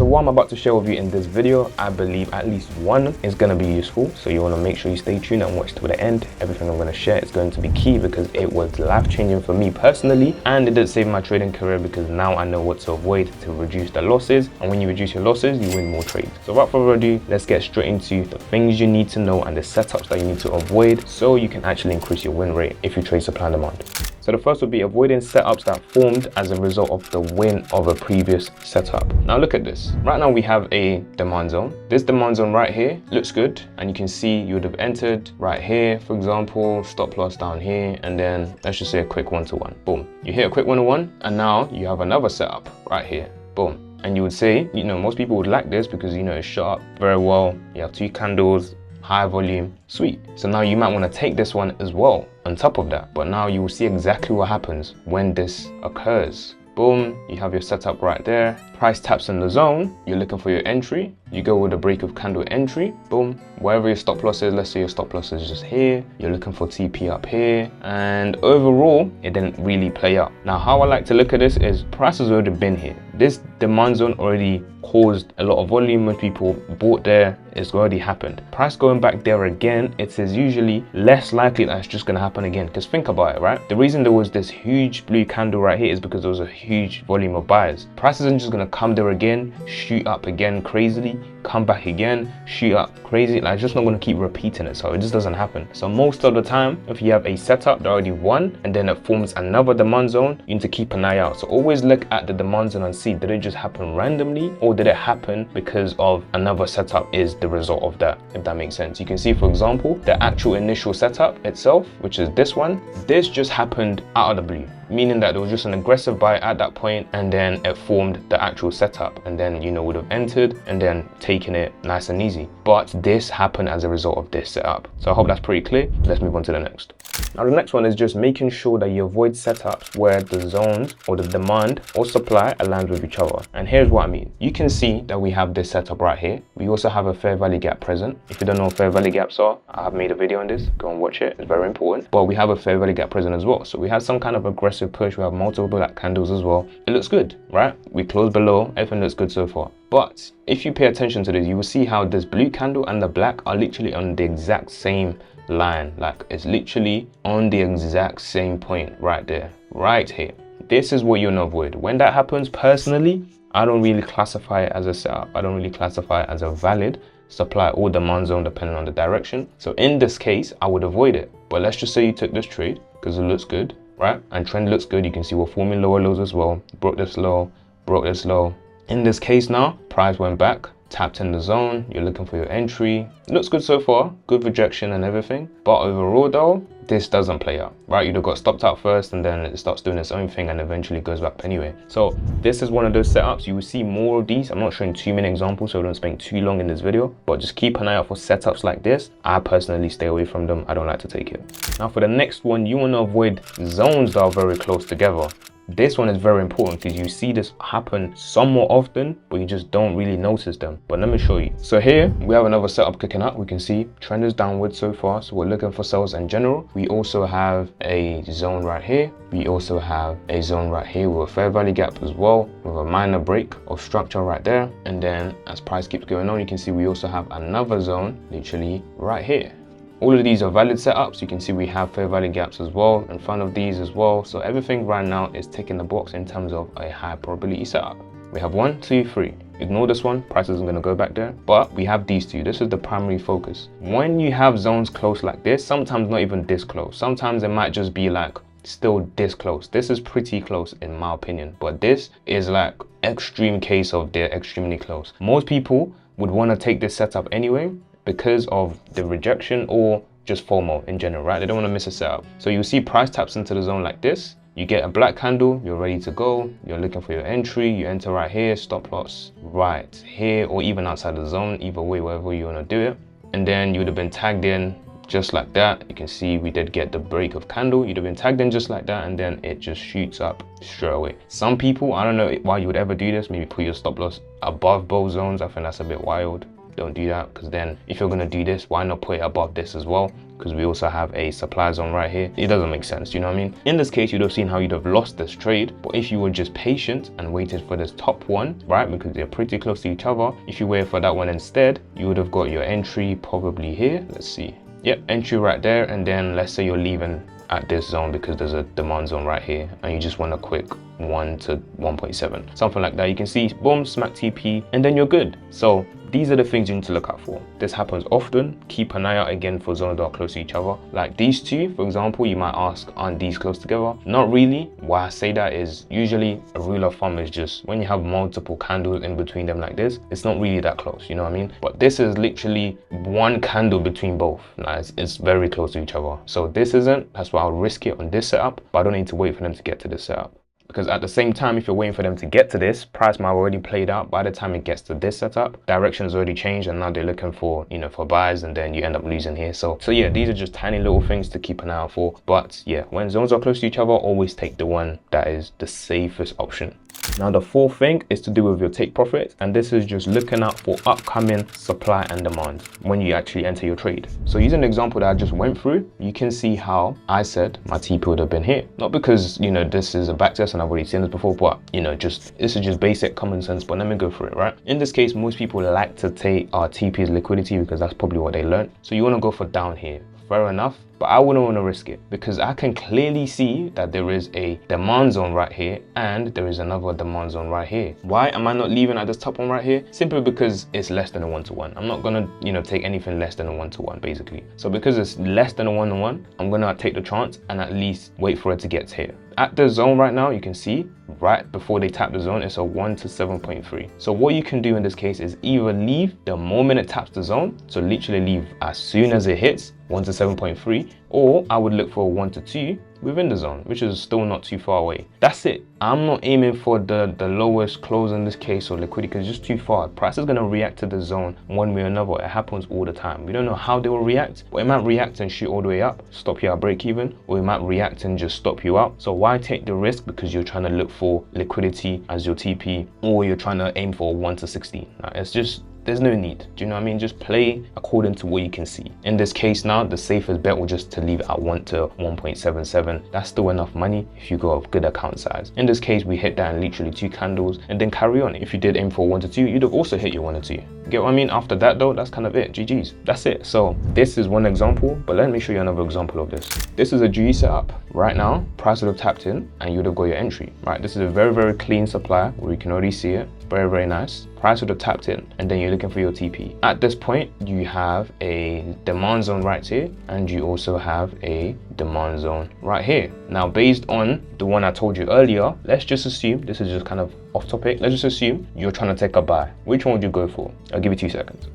So what I'm about to share with you in this video, I believe at least one is going to be useful. So you want to make sure you stay tuned and watch to the end. Everything I'm going to share is going to be key because it was life-changing for me personally, and it did save my trading career because now I know what to avoid to reduce the losses. And when you reduce your losses, you win more trades. So without further ado, let's get straight into the things you need to know and the setups that you need to avoid so you can actually increase your win rate if you trade supply and demand. So the first would be avoiding setups that formed as a result of the win of a previous setup. Now look at this. Right now we have a demand zone. This demand zone right here looks good, and you can see you would have entered right here, for example, stop loss down here, and then let's just say a quick 1-to-1. Boom. You hit a quick 1-to-1, and now you have another setup right here. Boom. And you would say, most people would like this because it shot up very well. You have 2 candles, high volume, sweet. So now you might want to take this one as well on top of that, but now you will see exactly what happens when this occurs. Boom, you have your setup right there. Price taps in the zone, you're looking for your entry, you go with a break of candle entry, boom, wherever your stop loss is, let's say your stop loss is just here, you're looking for TP up here, and overall it didn't really play out. Now how I like to look at this is price has already been here. This demand zone already caused a lot of volume. When people bought there, it's already happened. Price going back there again, it is usually less likely that it's just going to happen again, because think about it, right? The reason there was this huge blue candle right here is because there was a huge volume of buyers. Price isn't just going to come there again, shoot up again crazily, come back again, shoot up crazy. Like, it's just not going to keep repeating it, so it just doesn't happen. So most of the time, if you have a setup that already won and then it forms another demand zone, you need to keep an eye out. So always look at the demand zone and see, did it just happen randomly, or did it happen because of another setup is the result of that, if that makes sense. You can see, for example, the actual initial setup itself, which is this one, this just happened out of the blue, meaning that there was just an aggressive buy at that point, and then it formed the actual setup, and then would have entered and then taken it nice and easy. But this happened as a result of this setup. So I hope that's pretty clear. Let's move on to the next. Now the next one is just making sure that you avoid setups where the zones or the demand or supply aligns with each other. And here's what I mean. You can see that we have this setup right here. We also have a fair value gap present. If you don't know what fair value gaps are, I have made a video on this. Go and watch it. It's very important. But we have a fair value gap present as well. So we have some kind of aggressive push. We have multiple black candles as well. It looks good, right? We closed below. Everything looks good so far. But if you pay attention to this, you will see how this blue candle and the black are literally on the exact same line. Like, it's literally on the exact same point right there, right here. This is what you want to avoid. When that happens, personally, I don't really classify it as a setup. I don't really classify it as a valid supply or demand zone depending on the direction. So in this case, I would avoid it. But let's just say you took this trade because it looks good, right? And trend looks good. You can see we're forming lower lows as well. Broke this low, broke this low. In this case now, price went back, tapped in the zone, you're looking for your entry. It looks good so far, good rejection and everything. But overall though, this doesn't play out, right? You'd have got stopped out first and then it starts doing its own thing and eventually goes back anyway. So this is one of those setups. You will see more of these. I'm not showing too many examples, so I don't spend too long in this video, but just keep an eye out for setups like this. I personally stay away from them. I don't like to take it. Now for the next one, you want to avoid zones that are very close together. This one is very important because you see this happen somewhat often, but you just don't really notice them. But let me show you. So here we have another setup kicking up. We can see trend is downward so far, so we're looking for sales in general. We also have a zone right here. We also have a zone right here with a fair value gap as well, with a minor break of structure right there. And then as price keeps going on, you can see we also have another zone literally right here. All of these are valid setups. You can see we have fair value gaps as well in front of these as well. So everything right now is ticking the box in terms of a high probability setup. We have 1, 2, 3. Ignore this one, price isn't going to go back there, but we have these two. This is the primary focus. When you have zones close like this, sometimes not even this close. Sometimes it might just be like still this close. This is pretty close in my opinion, but this is like extreme case of they're extremely close. Most people would want to take this setup anyway, because of the rejection or just FOMO in general, right? They don't want to miss a setup. So you see price taps into the zone like this. You get a black candle, you're ready to go. You're looking for your entry. You enter right here, stop loss right here, or even outside the zone, either way, wherever you want to do it. And then you would have been tagged in just like that. You can see we did get the break of candle. You'd have been tagged in just like that, and then it just shoots up straight away. Some people, I don't know why you would ever do this, maybe put your stop loss above both zones. I think that's a bit wild. Don't do that, because then if you're going to do this, why not put it above this as well? because we also have a supply zone right here. It doesn't make sense, you know what I mean? In this case, you'd have seen how you'd have lost this trade, but if you were just patient and waited for this top one, right, because they're pretty close to each other, if you wait for that one instead, you would have got your entry probably here. Let's see. Yep, entry right there, and then let's say you're leaving at this zone because there's a demand zone right here and you just want a quick 1 to 1.7, something like that. You can see, boom, smack TP, and then you're good. So these are the things you need to look out for. This happens often. Keep an eye out again for zones that are close to each other. Like these two, for example, you might ask, aren't these close together? Not really. Why I say that is usually a rule of thumb is just when you have multiple candles in between them like this, it's not really that close, you know what I mean? But this is literally one candle between both. Like, it's very close to each other. So this isn't, that's why I'll risk it on this setup, but I don't need to wait for them to get to this setup. Because at the same time, if you're waiting for them to get to this, price might have already played out. By the time it gets to this setup, direction has already changed and now they're looking for, you know, for buys, and then you end up losing here. So yeah, these are just tiny little things to keep an eye out for. But yeah, when zones are close to each other, always take the one that is the safest option. Now the fourth thing is to do with your take profit, and this is just looking out for upcoming supply and demand when you actually enter your trade. So using an example that I just went through, you can see how I said my TP would have been here. Not because, you know, this is a backtest and I've already seen this before, but you know, just this is just basic common sense. But let me go through it, right? In this case, most people like to take our TP as liquidity because that's probably what they learned. So you want to go for down here. Fair enough, but I wouldn't want to risk it because I can clearly see that there is a demand zone right here and there is another demand zone right here. Why am I not leaving at this top one right here? Simply because it's less than a 1-to-1. I'm not gonna, you know, take anything less than a 1-to-1 basically. So because it's less than a 1-to-1, I'm gonna take the chance and at least wait for it to get here. At the zone right now, you can see right before they tap the zone, it's a 1 to 7.3. So what you can do in this case is either leave the moment it taps the zone, so literally leave as soon as it hits 1 to 7.3, or I would look for a 1 to 2 within the zone, which is still not too far away. That's it. I'm not aiming for the lowest close in this case or liquidity because it's just too far. Price is going to react to the zone one way or another. It happens all the time. We don't know how they will react, but it might react and shoot all the way up, stop you at break even, or it might react and just stop you out. So why take the risk? Because you're trying to look for liquidity as your TP, or you're trying to aim for 1 to 16. Now, it's just, there's no need. Do you know what I mean? Just play according to what you can see. In this case now, the safest bet will just to leave at 1 to 1.77. That's still enough money if you go of good account size. In this case, we hit that in literally 2 candles and then carry on. If you did aim for 1 to 2, you'd have also hit your 1 to 2. Get what I mean? After that though, that's kind of it. GG's. That's it. So this is one example, but let me show you another example of this. This is a GE setup. Right now, price would have tapped in and you would have got your entry, right? This is a very, very clean supply where you can already see it. Very, very nice. Price would have tapped in and then you're looking for your TP. At this point, you have a demand zone right here and you also have a demand zone right here. Now, based on the one I told you earlier, let's just assume, this is just kind of off topic, let's just assume you're trying to take a buy. Which one would you go for? I'll give you 2 seconds.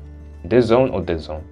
This zone or this zone?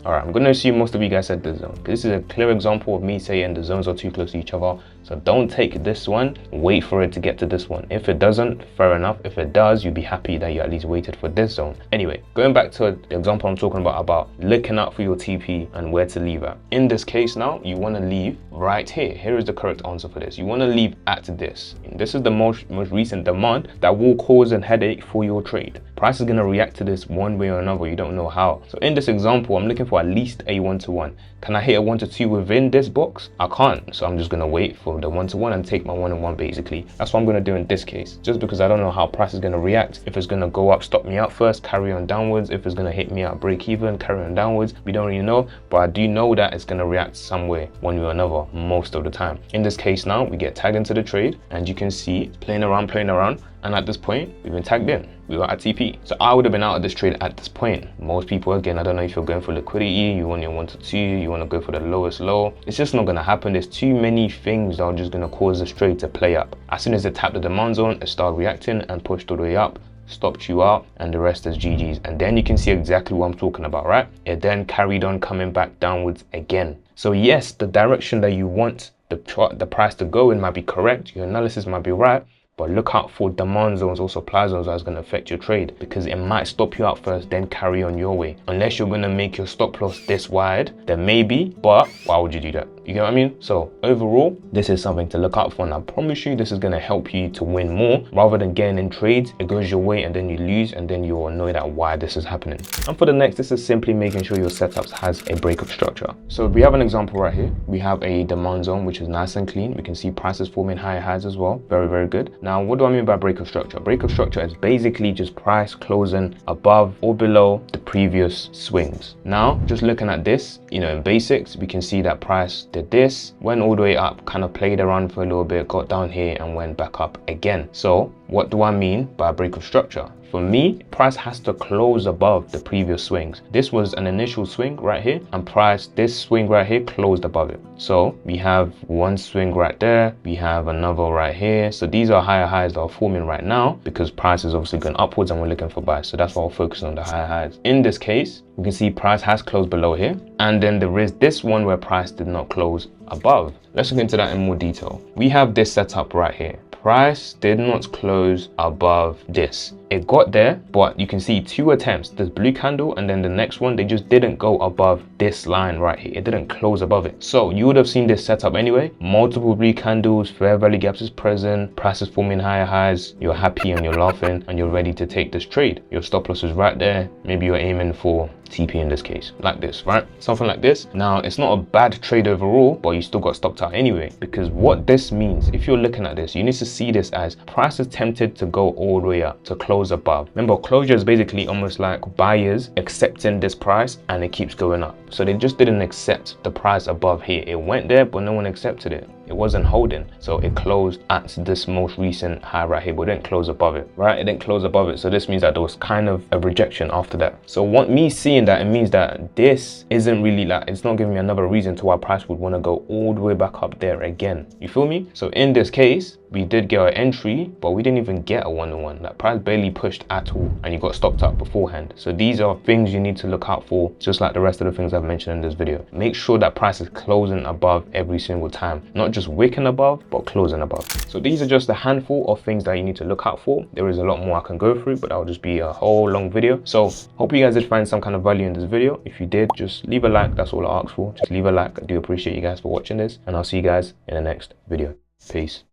All right, I'm going to assume most of you guys said this zone. This is a clear example of me saying the zones are too close to each other. So don't take this one, wait for it to get to this one. If it doesn't, fair enough. If it does, you'll be happy that you at least waited for this zone. Anyway, going back to the example I'm talking about looking out for your TP and where to leave at. In this case now, you want to leave right here. Here is the correct answer for this. You want to leave at this. And this is the most recent demand that will cause a headache for your trade. Price is going to react to this one way or another. You don't know how. So in this example, I'm looking for at least a 1-to-1. Can I hit a 1 to 2 within this box? I can't. So I'm just going to wait for the 1-to-1 and take my 1-on-1 basically. That's what I'm going to do in this case. Just because I don't know how price is going to react. If it's going to go up, stop me out first, carry on downwards. If it's going to hit me at break even, carry on downwards. We don't really know. But I do know that it's going to react somewhere one way or another most of the time. In this case now, we get tagged into the trade and you can see playing around. And at this point, we've been tagged in. We were at TP. So I would have been out of this trade at this point. Most people, again, I don't know if you're going for liquidity, you want your 1 to 2, you want to go for the lowest low. It's just not going to happen. There's too many things that are just going to cause this trade to play up. As soon as it tapped the demand zone, it started reacting and pushed all the way up, stopped you out, and the rest is GG's. And then you can see exactly what I'm talking about, right? It then carried on coming back downwards again. So yes, the direction that you want the price to go in might be correct. Your analysis might be right. but look out for demand zones or supply zones that's going to affect your trade, because it might stop you out first, then carry on your way. Unless you're going to make your stop loss this wide, then maybe, but why would you do that? You get what I mean? So overall, this is something to look out for, and I promise you this is going to help you to win more rather than getting in trades. It goes your way and then you lose, and then you're annoyed at why this is happening. And for the next, this is simply making sure your setups has a breakup structure. So we have an example right here. We have a demand zone which is nice and clean. We can see prices forming higher highs as well. Very, very good. Now, what do I mean by breakup structure? Breakup structure is basically just price closing above or below the previous swings. Now, just looking at this, you know, in basics, we can see that price did this, went all the way up, kind of played around for a little bit, got down here and went back up again. So what do I mean by breakup structure? For me, price has to close above the previous swings. This was an initial swing right here, and price, this swing right here, closed above it. So we have one swing right there, we have another right here. So these are higher highs that are forming right now because price is obviously going upwards and we're looking for buys. So that's why we're focusing on the higher highs. In this case, we can see price has closed below here, and then there is this one where price did not close above. Let's look into that in more detail. We have this setup right here. Price did not close above this. It got there, but you can see two attempts, this blue candle and then the next one, they just didn't go above this line right here. It didn't close above it. So you would have seen this setup anyway. Multiple blue candles, fair value gaps is present, price is forming higher highs, you're happy and you're laughing and you're ready to take this trade. Your stop loss is right there. Maybe you're aiming for TP in this case, like this, right? Something like this. Now, it's not a bad trade overall, but you still got stopped out anyway, because what this means, if you're looking at this, you need to see this as price is tempted to go all the way up, to close above. Remember, closure is basically almost like buyers accepting this price and it keeps going up. So they just didn't accept the price above here. It went there, but no one accepted it. It wasn't holding, so it closed at this most recent high right here, but it didn't close above it, right? It didn't close above it, so this means that there was kind of a rejection after that. So what me seeing that, it means that this isn't really like, it's not giving me another reason to why price would want to go all the way back up there again. You feel me? So in this case, we did get our entry, but we didn't even get a one-on-one. That price barely pushed at all, and you got stopped up beforehand. So these are things you need to look out for, just like the rest of the things I've mentioned in this video. Make sure that price is closing above every single time, not just wicking above, but closing above. So these are just a handful of things that you need to look out for. There is a lot more I can go through, but that will just be a whole long video. So hope you guys did find some kind of value in this video. If you did, just leave a like. That's all I ask for. Just leave a like. I do appreciate you guys for watching this, and I'll see you guys in the next video. Peace.